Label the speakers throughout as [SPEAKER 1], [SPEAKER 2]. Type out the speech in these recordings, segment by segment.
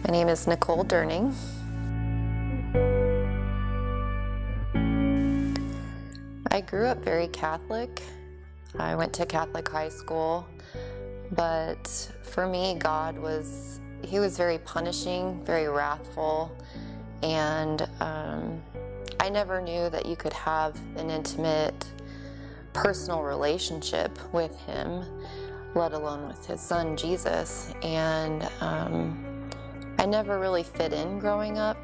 [SPEAKER 1] My name is Nicole Durning. I grew up very Catholic. I went to Catholic high school, but for me, He was very punishing, very wrathful, and I never knew that you could have an intimate, personal relationship with Him, let alone with His Son, Jesus. And I never really fit in growing up,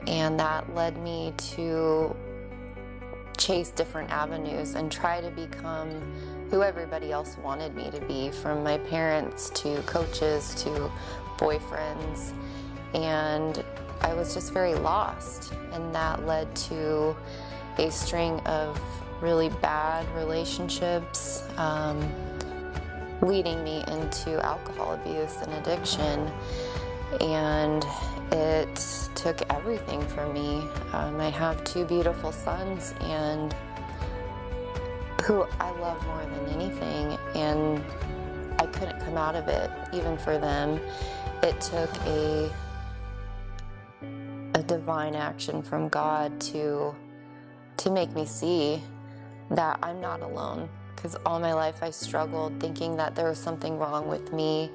[SPEAKER 1] and that led me to chase different avenues and try to become who everybody else wanted me to be, from my parents to coaches to boyfriends. And I was just very lost, and that led to a string of really bad relationships, leading me into alcohol abuse and addiction. And it took everything from me. I have two beautiful sons, and who I love more than anything, and I couldn't come out of it, even for them. It took a divine action from God to make me see that I'm not alone, because all my life I struggled thinking that there was something wrong with me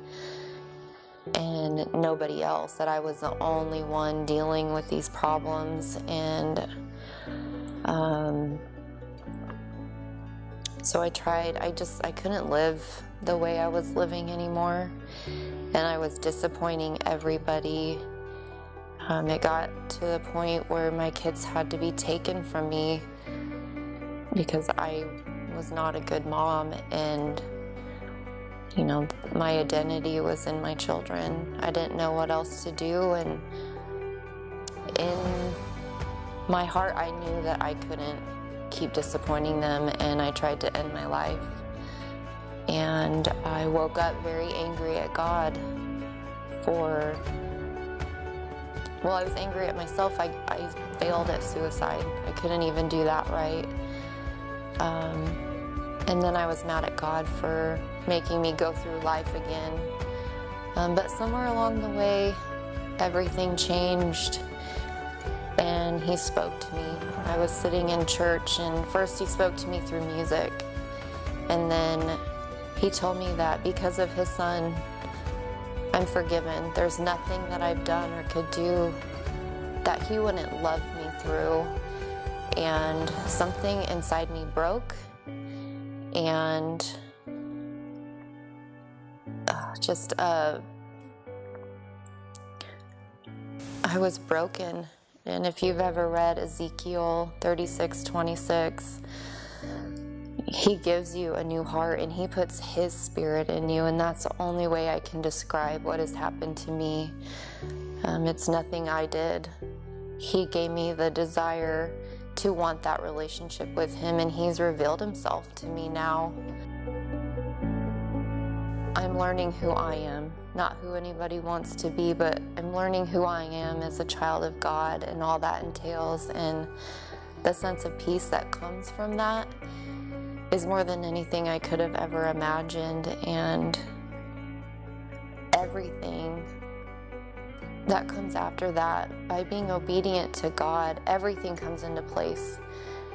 [SPEAKER 1] and nobody else, that I was the only one dealing with these problems. And so I tried. I couldn't live the way I was living anymore, and I was disappointing everybody. It got to the point where my kids had to be taken from me because I was not a good mom, and my identity was in my children. I didn't know what else to do, and in my heart I knew that I couldn't keep disappointing them, and I tried to end my life. And I woke up very angry at God I was angry at myself. I failed at suicide. I couldn't even do that right. And then I was mad at God for making me go through life again. But somewhere along the way, everything changed, and He spoke to me. I was sitting in church, and first He spoke to me through music, and then He told me that because of His Son, I'm forgiven. There's nothing that I've done or could do that He wouldn't love me through. And something inside me broke, and I was broken. And if you've ever read Ezekiel 36:26, He gives you a new heart, and He puts His Spirit in you, and that's the only way I can describe what has happened to me. It's nothing I did. He gave me the desire to want that relationship with Him, and He's revealed Himself to me now. I'm learning who I am, not who anybody wants to be, but I'm learning who I am as a child of God and all that entails, and the sense of peace that comes from that is more than anything I could have ever imagined. And everything that comes after that, by being obedient to God, everything comes into place.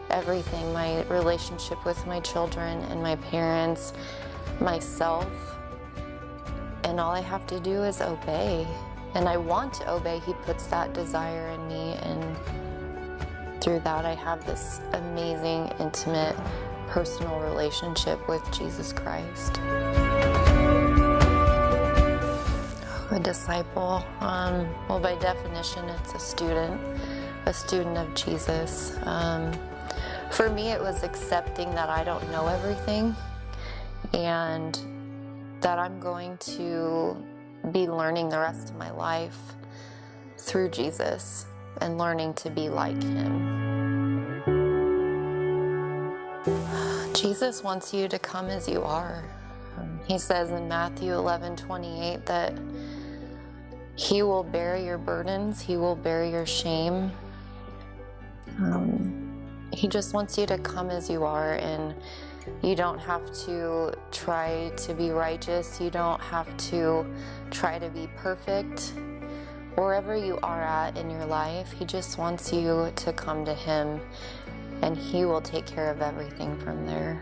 [SPEAKER 1] Everything, my relationship with my children and my parents, myself, and all I have to do is obey. And I want to obey. He puts that desire in me, and through that I have this amazing, intimate, personal relationship with Jesus Christ. A disciple, well, by definition, it's a student of Jesus. For me, it was accepting that I don't know everything, and that I'm going to be learning the rest of my life through Jesus and learning to be like Him. Jesus wants you to come as you are. He says in Matthew 11:28 that He will bear your burdens, He will bear your shame. He just wants you to come as you are, and you don't have to try to be righteous. You don't have to try to be perfect. wherever you are at in your life, He just wants you to come to Him, and He will take care of everything from there.